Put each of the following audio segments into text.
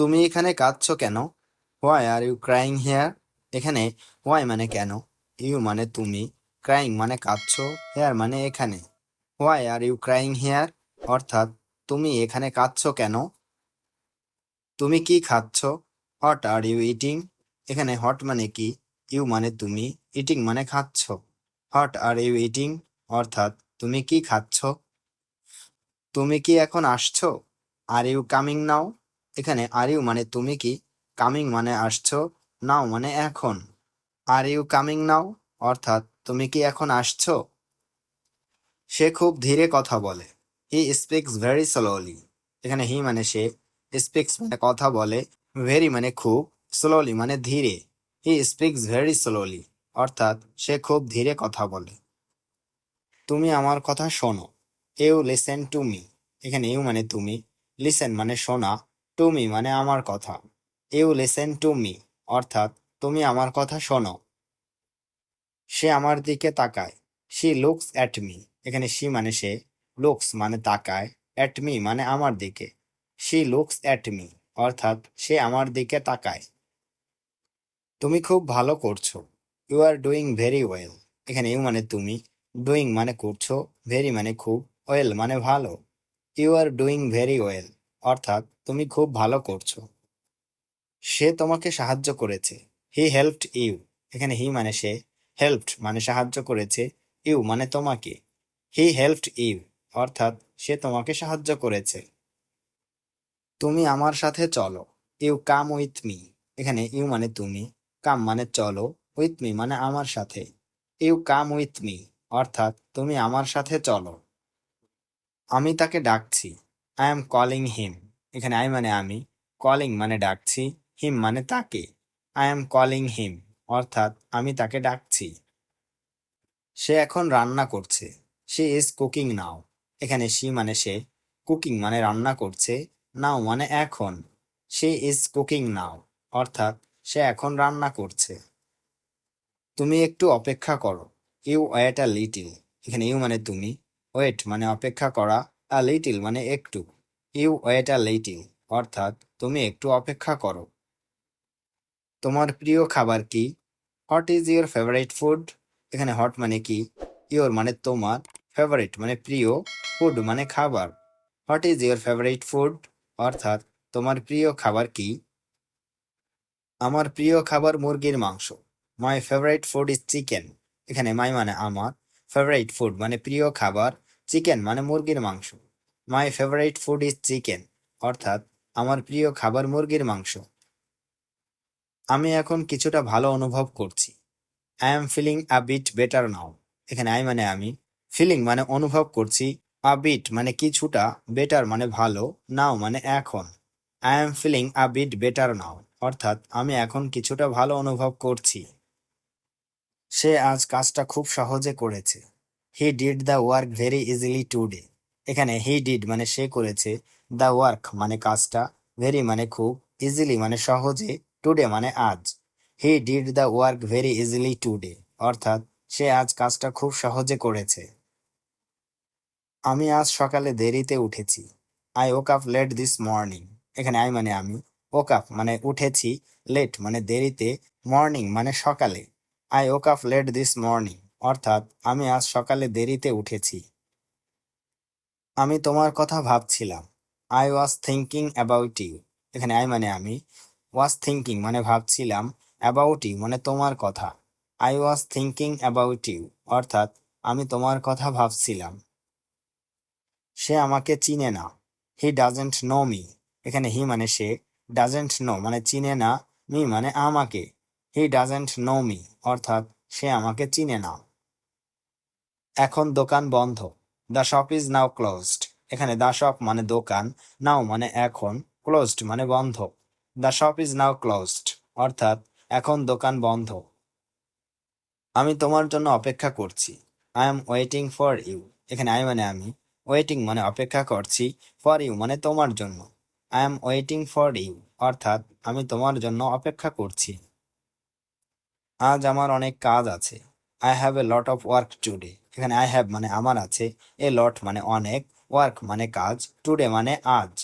তুমি এখানে কাঁদছো কেন? Why are you crying here? এখানে হোয়াই মানে কেন, ইউ মানে তুমি, ক্রাইং মানে কাঁদছো, হেয়ার মানে এখানে। Why are you crying here অর্থাৎ তুমি এখানে কাঁদছো কেন? তুমি কি খাচ্ছ? What are you eating? এখানে হট মানে কি, ইউ মানে তুমি, ইটিং মানে খাচ্ছ। হট আর ইউ ইটিং অর্থাৎ তুমি কি খাচ্ছ? তুমি কি এখন আসছো? Are you coming now? এখানে আর ইউ মানে তুমি কি, কামিং মানে আসছো, নাও মানে এখন। আর ইউ কামিং নাও অর্থাৎ তুমি কি এখন আসছো? সে খুব ধীরে কথা বলে। He speaks very slowly. এখানে হি মানে সে, স্পিক্স মানে কথা বলে, ভেরি মানে খুব, স্লোলি মানে ধীরে। হি স্পিক্স ভেরি স্লোলি অর্থাৎ সে খুব ধীরে কথা বলে। তুমি আমার কথা শোনো। You listen to me. এখানে ইউ মানে তুমি, লিসেন মানে শোনা, টু মি মানে আমার কথা। ইউ লিসেন টু মি অর্থাৎ তুমি আমার কথা শোনো। সে আমার দিকে তাকায়। She looks at me. এখানে শি মানে সে, লুকস মানে তাকায়, অ্যাট মি মানে আমার দিকে। শি লুকস অ্যাট মি অর্থাৎ সে আমার দিকে তাকায়। তুমি খুব ভালো করছো। You are doing very well. এখানে ইউ মানে তুমি, ডুইং মানে করছো, ভেরি মানে খুব, ওয়েল মানে ভালো। You are doing very well অর্থাৎ তুমি খুব ভালো করছো। সে তোমাকে সাহায্য করেছে। He helped you. এখানে হি মানে সে, হেল্পড মানে সাহায্য করেছে, ইউ মানে তোমাকে। হি হেল্পড ইউ অর্থাৎ সে তোমাকে সাহায্য করেছে। তুমি আমার সাথে চলো। You come with me. এখানে ইউ মানে তুমি, কাম মানে চলো, উইথ মি মানে আমার সাথে। ইউ কাম উইথ মি অর্থাৎ তুমি আমার সাথে চলো। আমি তাকে ডাকছি। আই এম কলিং হিম। এখানে আই মানে আমি, কলিং মানে ডাকছি, হিম মানে তাকে। আই এম কলিং হিম অর্থাৎ আমি তাকে ডাকছি। সে এখন রান্না করছে। শি ইজ কুকিং নাও। এখানে শি মানে সে, কুকিং মানে রান্না করছে, নাও মানে এখন। শি ইজ কুকিং নাও অর্থাৎ সে এখন রান্না করছে। তুমি একটু অপেক্ষা করো। You wait a little. এখানে ইউ মানে তুমি, ওয়েট মানে অপেক্ষা করা, আ লিটিল মানে একটু। ইউ ওয়েট আ লিটিল অর্থাৎ তুমি একটু অপেক্ষা করো। তোমার প্রিয় খাবার কি? What is your favourite food? এখানে হট মানে কি, ইউর মানে তোমার, ফেভারিট মানে প্রিয়, ফুড মানে খাবার। What is your favourite food অর্থাৎ তোমার প্রিয় খাবার কি? আমার প্রিয় খাবার মুরগির মাংস। My favourite food is chicken. এখানে মাই মানে আমার, ফেভারিট ফুড মানে প্রিয় খাবার, চিকেন মানে মুরগির মাংস। My favourite food is chicken অর্থাৎ আমার প্রিয় খাবার মুরগির মাংস। আমি এখন কিছুটা ভালো অনুভব করছি। I am feeling a bit better now. এখানে আই মানে আমি, ফিলিং মানে অনুভব করছি, আ বিট মানে কিছুটা, বেটার মানে ভালো, নাও মানে এখন। I am feeling a bit better now অর্থাৎ আমি এখন কিছুটা ভালো অনুভব করছি। সে আজ কাজটা খুব সহজে করেছে। He did the work very easily today. এখানে হি ডিড মানে সে করেছে, দ্য ওয়ার্ক মানে কাজটা, ভেরি মানে খুব, ইজিলি মানে সহজে, টুডে মানে আজ। He did the work very easily today অর্থাৎ সে আজ কাজটা খুব সহজে করেছে। আমি আজ সকালে দেরিতে উঠেছি। I woke up let this morning. এখানে আই মানে আমি, ওক আপ মানে উঠেছি, লেট মানে দেরিতে, মর্নিং মানে সকালে। I woke up let this morning অর্থাৎ আমি আজ সকালে দেরিতে উঠেছি। আমি তোমার কথা ভাবছিলাম। I was thinking about you. এখানে আই মানে আমি, ওয়াজ থিঙ্কিং মানে ভাবছিলাম, অ্যাবাউট ইউ মানে তোমার কথা। I was thinking about you অর্থাৎ আমি তোমার কথা ভাবছিলাম। সে আমাকে চিনে না। He doesn't know me. এখানে হি মানে সে, ডাজেন্ট নো মানে চিনে না, মি মানে আমাকে। হি ডাজেন্ট নো মি অর্থাৎ সে আমাকে চিনে না। এখন দোকান বন্ধ। The shop is now closed. এখানে দ্য শপ মানে দোকান, নাও মানে এখন, ক্লোজড মানে বন্ধ। The shop is now closed অর্থাৎ এখন দোকান বন্ধ। আমি তোমার জন্য অপেক্ষা করছি। I am waiting for you. এখানে আই মানে আমি, ওয়েটিং মানে অপেক্ষা করছি, ফর ইউ মানে তোমার জন্য। I am waiting for you অর্থাৎ আমি তোমার জন্য অপেক্ষা করছি। আজ আমার অনেক কাজ আছে। I have a lot of work today. এখানে আই হ্যাভ মানে আমার আছে, এ লট মানে অনেক, ওয়ার্ক মানে কাজ, টুডে মানে আজ।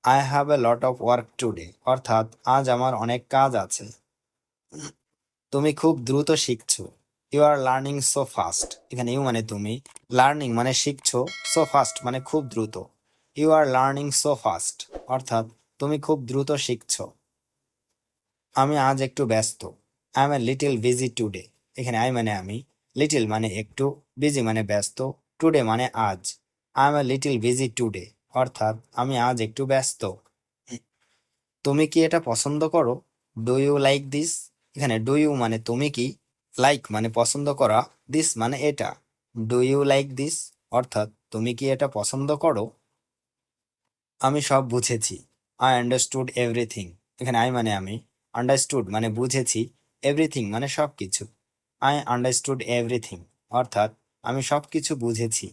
I have a lot of work today, অর্থাৎ আজ আমার অনেক কাজ আছে। তুমি খুব দ্রুত শিখছো, you are learning so fast. এখানে ইউ মানে তুমি, লার্নিং মানে শিখছো, সো ফাস্ট মানে খুব দ্রুত। You are learning so fast, অর্থাৎ তুমি খুব দ্রুত শিখছো। আমি আজ একটু ব্যস্ত, I am a little busy today. এখানে আই মানে আমি, লিটল মানে একটু, বিজি মানে ব্যস্ত, টুডে মানে আজ। I am a little busy today, অর্থাৎ আমি আজ একটু ব্যস্ত। তুমি কি এটা পছন্দ করো? Do you like this? এখানে ডু ইউ মানে তুমি কি, লাইক মানে পছন্দ করা, দিস মানে এটা। ডু ইউ লাইক দিস, অর্থাৎ তুমি কি এটা পছন্দ করো? আমি সব বুঝেছি, আই আন্ডারস্টুড এভরিথিং। এখানে আই মানে আমি, আন্ডারস্টুড মানে বুঝেছি, এভরিথিং মানে সব কিছু। আই আন্ডারস্টুড এভরিথিং, অর্থাৎ আমি সব কিছু বুঝেছি।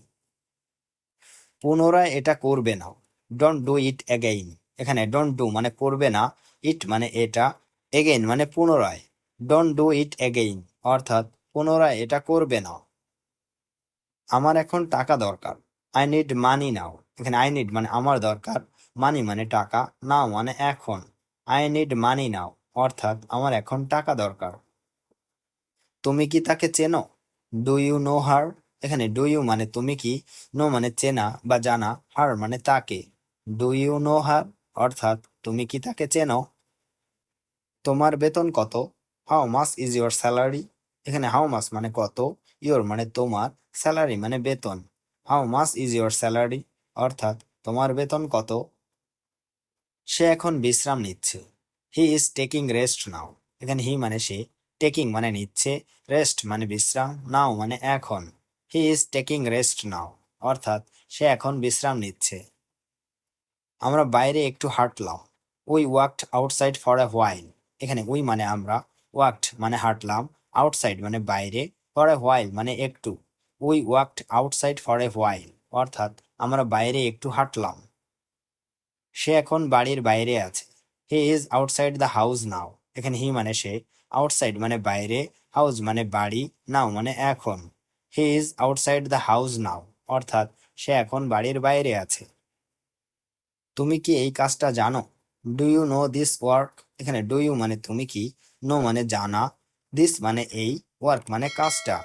পুনরায় এটা করবে না, ডোন্ট ডু ইট অ্যাগেইন। এখানে ডোন্ট ডু মানে করবে না, ইট মানে এটা, এগেইন মানে পুনরায়। ডোন্ট ডু ইট অ্যাগেইন, অর্থাৎ পুনরায় এটা করবে না। আমার এখন টাকা দরকার, আই নিড মানি নাও। এখানে আই নিড মানে আমার দরকার, মানি মানে টাকা, নাও মানে এখন। আই নিড মানি নাও, অর্থাৎ আমার এখন টাকা দরকার। তুমি কি তাকে চেনো? Do you know her? এখানে ডু ইউ মানে তুমি কি, নো মানে চেনা বা জানা, হার মানে তাকে। ডু ইউ নো হার, অর্থাৎ তুমি কি তাকে চেনো? তোমার বেতন কত? How much is your salary? এখানে হাউ মাচ মানে কত, ইউর মানে তোমার, স্যালারি মানে বেতন। How much is your salary, অর্থাৎ তোমার বেতন কত? সে এখন বিশ্রাম নিচ্ছে, হি ইজ টেকিং রেস্ট নাও। এখানে হি মানে সে, টেকিং মানে নিচ্ছে, রেস্ট মানে বিশ্রাম, নাও মানে এখন। He is taking rest now, অর্থাৎ সে এখন বিশ্রাম নিচ্ছে। আমরা বাইরে একটু হাঁটলাম, we walked outside for a while. এখানে উই মানে আমরা, ওয়াকড মানে হাঁটলাম, আউটসাইড মানে বাইরে, ফর এ হোয়াইল মানে একটু। We walked outside for a while, অর্থাৎ আমরা বাইরে একটু হাঁটলাম। সে এখন বাড়ির বাইরে আছে, he is outside the house now. এখানে হি মানে সে, আউটসাইড মানে বাইরে, হাউস মানে বাড়ি, নাও মানে এখন। He is outside the house now, অর্থাৎ সে এখন বাড়ির বাইরে আছে। তুমি কি এই কাজটা জানো? Do you know this work? এখানে ডু ইউ মানে তুমি কি, নো মানে জানা, দিস মানে এই, ওয়ার্ক মানে কাজটা।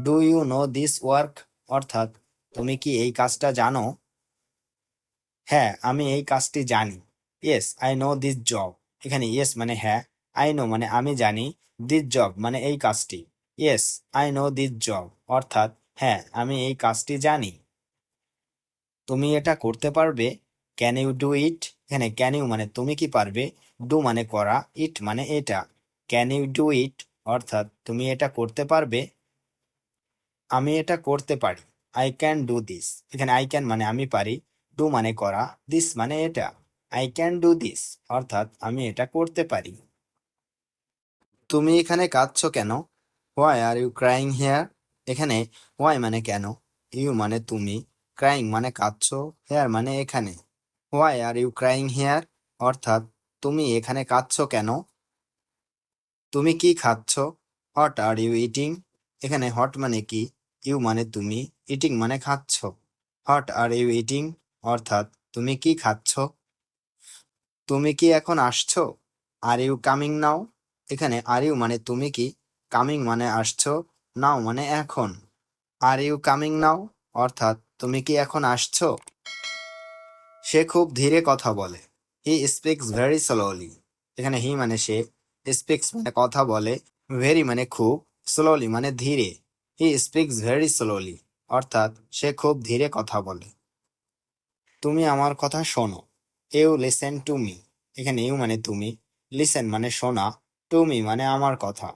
Do you know this work, অর্থাৎ তুমি কি এই কাজটা জানো? হ্যাঁ, আমি এই কাজটি জানি। Yes I know this job. এখানে ইয়েস মানে হ্যাঁ, আই নো মানে আমি জানি, দিস জব মানে এই কাজটি। Yes I know this job, অর্থাৎ হ্যাঁ আমি এই কাজটি জানি। তুমি এটা করতে পারবে? Can you do it? এখানে ক্যান ইউ মানে তুমি কি পারবে, ডু মানে করা, ইট মানে এটা। ক্যান ইউ ডু ইট, অর্থাৎ তুমি এটা করতে পারবে? আমি এটা করতে পারি, আই ক্যান ডু দিস। এখানে আই ক্যান মানে আমি পারি, ডু মানে করা, দিস মানে এটা। আই ক্যান ডু দিস, অর্থাৎ আমি এটা করতে পারি। তুমি এখানে কাঁদছো কেন? Why are you crying here? এখানে হোয়াই মানে কেন, ইউ মানে তুমি, ক্রাইং মানে কাঁদছো, হেয়ার মানে এখানে। Why are you crying here, অর্থাৎ তুমি এখানে কাঁদছো কেন? তুমি কি খাচ্ছ? What are you eating? এখানে হট মানে কি, ইউ মানে তুমি, ইটিং মানে খাচ্ছ। হোয়াট আর ইউ ইটিং, অর্থাৎ তুমি কি খাচ্ছ? তুমি কি এখন আসছো? Are you coming now? এখানে আর ইউ মানে তুমি কি, কামিং মানে আসছো, নাও মানে এখন। আর ইউ কামিং নাও, অর্থাৎ তুমি কি এখন আসছো? সে খুব ধীরে কথা বলে, হি স্পিক্স ভেরি স্লোলি। এখানে হি মানে সে, স্পিক্স মানে কথা বলে, ভেরি মানে খুব, স্লোলি মানে ধীরে। হি স্পিক্স ভেরি স্লোলি, অর্থাৎ সে খুব ধীরে কথা বলে। তুমি আমার কথা শোনো, ইউ লিসেন টু মি। এখানে ইউ মানে তুমি, লিসেন মানে শোনা, টু মি মানে আমার কথা।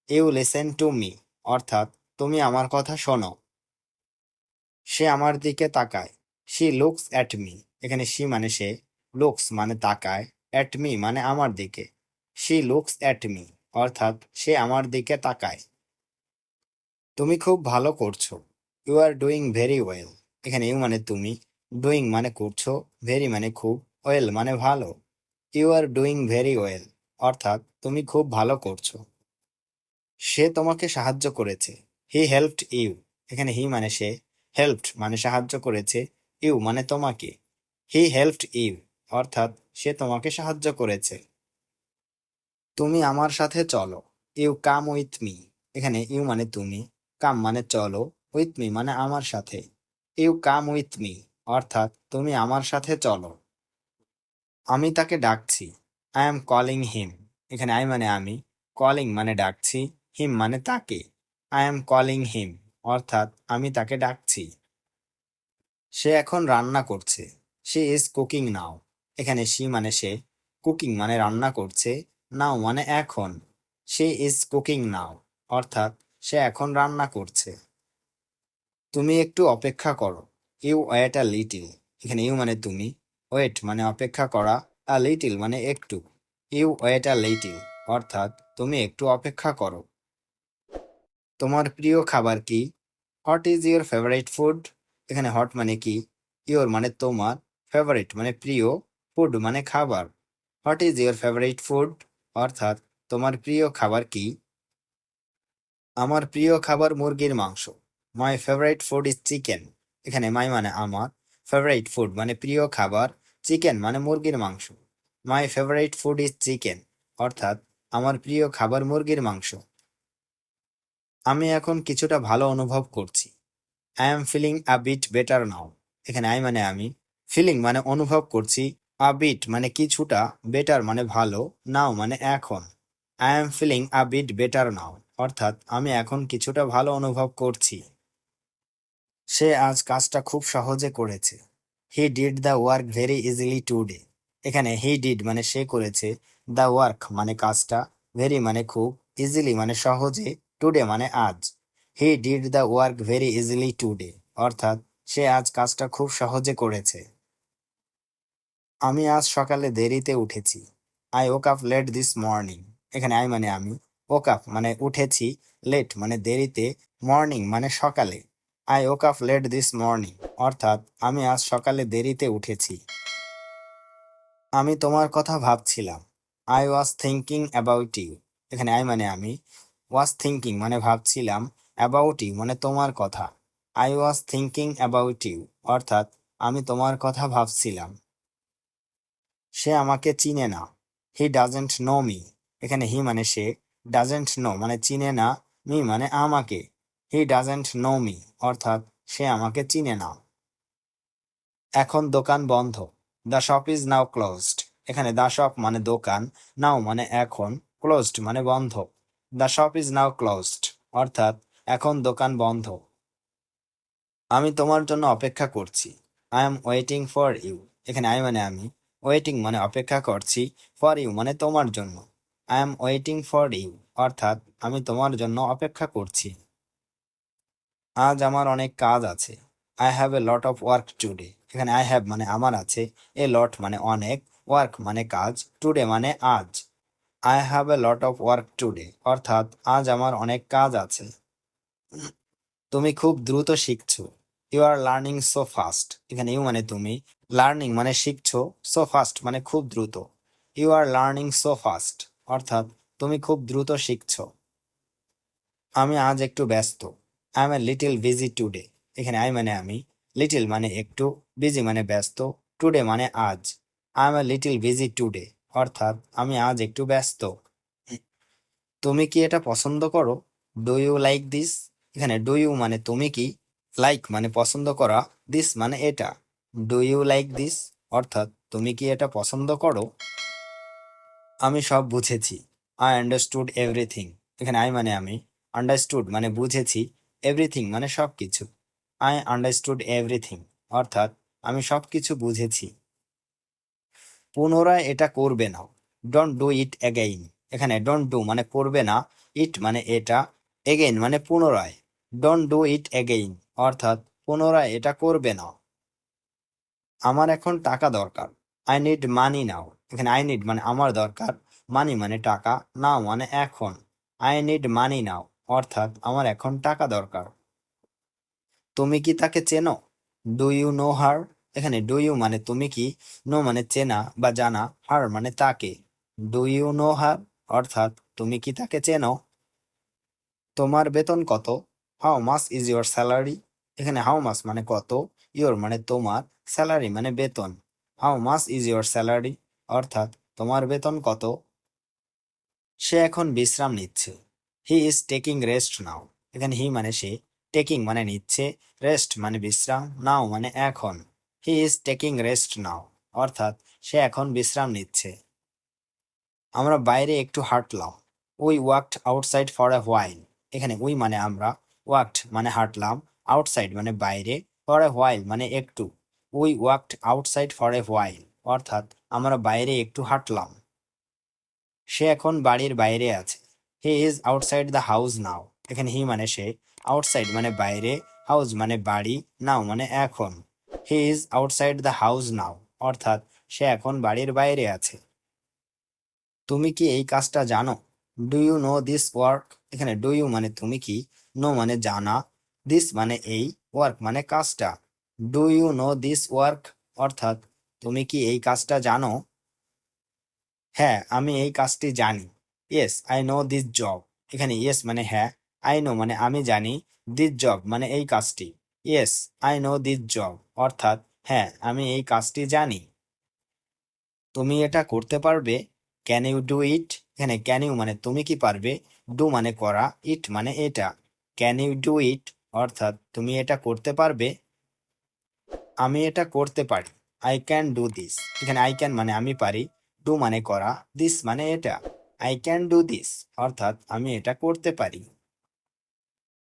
ইউ লিসেন টু মি, অর্থাৎ তুমি আমার কথা শোনো। সে আমার দিকে তাকায়, শি লুকস অ্যাট মি। এখানে শি মানে সে, লুকস মানে তাকায়, অ্যাট মি মানে আমার দিকে। শি লুকস অ্যাট মি, অর্থাৎ সে আমার দিকে তাকায়। তুমি খুব ভালো করছো, you are doing very well. এখানে ইউ মানে তুমি, ডুইং মানে করছো, ভেরি মানে খুব, ওয়েল মানে ভালো। You are doing very well, অর্থাৎ তুমি খুব ভালো করছো। সে তোমাকে সাহায্য করেছে, হি হেল্পড ইউ। এখানে হি মানে সে, হেল্পড মানে সাহায্য করেছে, ইউ মানে তোমাকে। হি হেল্পড ইউ, অর্থাৎ সে তোমাকে সাহায্য করেছে। তুমি আমার সাথে চলো, ইউ কাম উইথ মি। এখানে ইউ মানে তুমি, কাম মানে চলো, উইথ মি মানে আমার সাথে। ইউ কাম উইথ মি অর্থাৎ তুমি আমার সাথে চলো। আমি তাকে ডাকছি, আই এম কলিং হিম। এখানে আই মানে আমি, কলিং মানে ডাকছি, হিম মানে তাকে। আই এম কলিং হিম অর্থাৎ আমি তাকে ডাকছি। সে এখন রান্না করছে, শি ইজ কুকিং নাও। এখানে শি মানে সে, কুকিং মানে রান্না করছে, নাও মানে এখন। শি ইজ কুকিং নাও অর্থাৎ সে এখন রান্না করছে। তুমি একটু অপেক্ষা করো, ইউ ওয়েট আ লিটিল। এখানে ইউ মানে তুমি, ওয়েট মানে অপেক্ষা করা, আ লিটিল মানে একটু। ইউ ওয়েট আ লিটিল অর্থাৎ তুমি একটু অপেক্ষা করো। তোমার প্রিয় খাবার কি? What is your favourite food? এখানে হট মানে কি, ইউর মানে তোমার, ফেভারিট মানে প্রিয়, ফুড মানে খাবার। What is your favourite food অর্থাৎ তোমার প্রিয় খাবার কি? আমার প্রিয় খাবার মুরগির মাংস। My favourite food is chicken. এখানে মাই মানে আমার, ফেভারিট ফুড মানে প্রিয় খাবার, চিকেন মানে মুরগির মাংস। My favourite food is chicken অর্থাৎ আমার প্রিয় খাবার মুরগির মাংস। আমি এখন কিছুটা ভালো অনুভব করছি, I am feeling a bit better now. এখানে আই মানে আমি, ফিলিং মানে অনুভব করছি, আ বিট মানে কিছুটা, বেটার মানে ভালো, নাও মানে এখন। I am feeling a bit better now অর্থাৎ আমি এখন কিছুটা ভালো অনুভব করছি। সে আজ কাজটা খুব সহজে করেছে, he did the work very easily today. এখানে হি ডিড মানে সে করেছে, দ্য ওয়ার্ক মানে কাজটা, ভেরি মানে খুব, ইজিলি মানে সহজে, টুডে মানে আজ। He did the work very easily today অর্থাৎ সে আজ কাজটা খুব সহজে করেছে। আমি আজ সকালে দেরিতে উঠেছি, I woke up let this morning. এখানে আই মানে আমি, ওক আপ মানে উঠেছি, লেট মানে দেরিতে, মর্নিং মানে সকালে। I woke up let this morning অর্থাৎ আমি আজ সকালে দেরিতে উঠেছি। আমি তোমার কথা ভাবছিলাম, I was thinking about you. এখানে আই মানে আমি, ওয়াজ থিঙ্কিং মানে ভাবছিলাম, অ্যাবাউট ইউ মানে তোমার কথা। I was thinking about you অর্থাৎ আমি তোমার কথা ভাবছিলাম। সে আমাকে চিনে না, হি ডাজেন্ট নো মি। এখানে হি মানে সে, ডাজেন্ট নো মানে চিনে না, মি মানে আমাকে। হি ডাজেন্ট নো মি অর্থাৎ সে আমাকে চিনে না। এখন দোকান বন্ধ, the shop is now closed. এখানে দ্য শপ মানে দোকান, নাও মানে এখন, ক্লোজড মানে বন্ধ। The shop is now closed অর্থাৎ এখন দোকান বন্ধ। আমি তোমার জন্য অপেক্ষা করছি, I am waiting for you. এখানে আই মানে আমি, ওয়েটিং মানে অপেক্ষা করছি, ফর ইউ মানে তোমার জন্য। I am waiting for you অর্থাৎ আমি তোমার জন্য অপেক্ষা করছি। আজ আমার অনেক কাজ আছে, I have a lot of work today. এখানে আই হ্যাভ মানে আমার আছে, এ লট মানে অনেক, ওয়ার্ক মানে কাজ, টুডে মানে আজ। I have a lot of work today অর্থাৎ আজ আমার অনেক কাজ আছে। তুমি খুব দ্রুত শিখছো, you are learning so fast. এখানে ইউ মানে তুমি, লার্নিং মানে শিখছো, সো ফাস্ট মানে খুব দ্রুত। You are learning so fast অর্থাৎ তুমি খুব দ্রুত শিখছো। আমি আজ একটু ব্যস্ত, I am a little busy today. এখানে আই মানে আমি, লিটিল মানে একটু, বিজি মানে ব্যস্ত, টুডে মানে আজ। I am a little busy today অর্থাৎ আমি আজ একটু ব্যস্ত। তুমি কি এটা পছন্দ করো? Do you like this? এখানে ডু ইউ মানে তুমি কি, লাইক মানে পছন্দ করা, দিস মানে এটা। ডু ইউ লাইক দিস অর্থাৎ তুমি কি এটা পছন্দ করো? আমি সব বুঝেছি, আই আন্ডারস্টুড এভরিথিং। এখানে আই মানে আমি, আন্ডারস্টুড মানে বুঝেছি, এভরিথিং মানে সব কিছু। আই আন্ডারস্টুড এভরিথিং অর্থাৎ আমি সব কিছু বুঝেছি। পুনরায় এটা করবে না, ডোন্ট ডু ইট অ্যাগেইন। এখানে ডোন্ট ডু মানে করবে না, ইট মানে এটা, এগেইন মানে পুনরায়। ডোন্ট ডু ইট অ্যাগেইন অর্থাৎ পুনরায় এটা করবে না। আমার এখন টাকা দরকার, আই নিড মানি নাও। এখানে আই নিড মানে আমার দরকার, মানি মানে টাকা, নাও মানে এখন। আই নিড মানি নাও অর্থাৎ আমার এখন টাকা দরকার। তুমি কি তাকে চেনো? Do you know her? এখানে ডু ইউ মানে তুমি কি, নো মানে চেনা বা জানা, হার মানে তাকে। ডু ইউ নো হার অর্থাৎ তুমি কি তাকে চেনো? তোমার বেতন কত? How much is your salary? এখানে হাউ মাচ মানে কত, ইউর মানে তোমার, স্যালারি মানে বেতন। How much is your salary, অর্থাৎ তোমার বেতন কত। সে এখন বিশ্রাম নিচ্ছে। হি ইজ টেকিং রেস্ট নাও। এখানে হি মানে সে, টেকিং মানে নিচ্ছে, রেস্ট মানে বিশ্রাম, নাও মানে এখন। He is taking rest now, অর্থাৎ সে এখন বিশ্রাম নিচ্ছে। আমরা বাইরে একটু হাঁটলাম। We walked outside for a while. এখানে উই মানে আমরা, ওয়াকড মানে হাঁটলাম, আউটসাইড মানে বাইরে, ফর এ হোয়াইল মানে একটু। We walked outside for a while, অর্থাৎ আমরা বাইরে একটু হাঁটলাম। সে এখন বাড়ির বাইরে আছে। He is outside the house now. এখানে হি মানে সে, আউটসাইড মানে বাইরে, হাউস মানে বাড়ি, নাও মানে এখন। He is outside the house now, অর্থাৎ সে এখন বাড়ির বাইরে আছে। তুমি কি এই কাজটা জানো? Do you know this work. এখানে ডু ইউ মানে তুমি কি, নো মানে জানা, দিস মানে এই, ওয়ার্ক মানে কাজটা। Do you know this work, অর্থাৎ তুমি কি এই কাজটা জানো? হ্যাঁ, আমি এই কাজটি জানি। Yes I know this job. এখানে ইয়েস মানে হ্যাঁ, আই নো মানে আমি জানি, দিস জব মানে এই কাজটি। Yes I know this job, অর্থাৎ হ্যাঁ আমি এই কাজটি জানি। তুমি এটা করতে পারবে? Can you do it. এখানে ক্যান ইউ মানে তুমি কি পারবে, ডু মানে করা, ইট মানে এটা। ক্যান ইউ ডু ইট, অর্থাৎ তুমি এটা করতে পারবে। আমি এটা করতে পারি। I can do this. এখানে আই ক্যান মানে আমি পারি, ডু মানে করা, দিস মানে এটা। আই ক্যান ডু দিস, অর্থাৎ আমি এটা করতে পারি।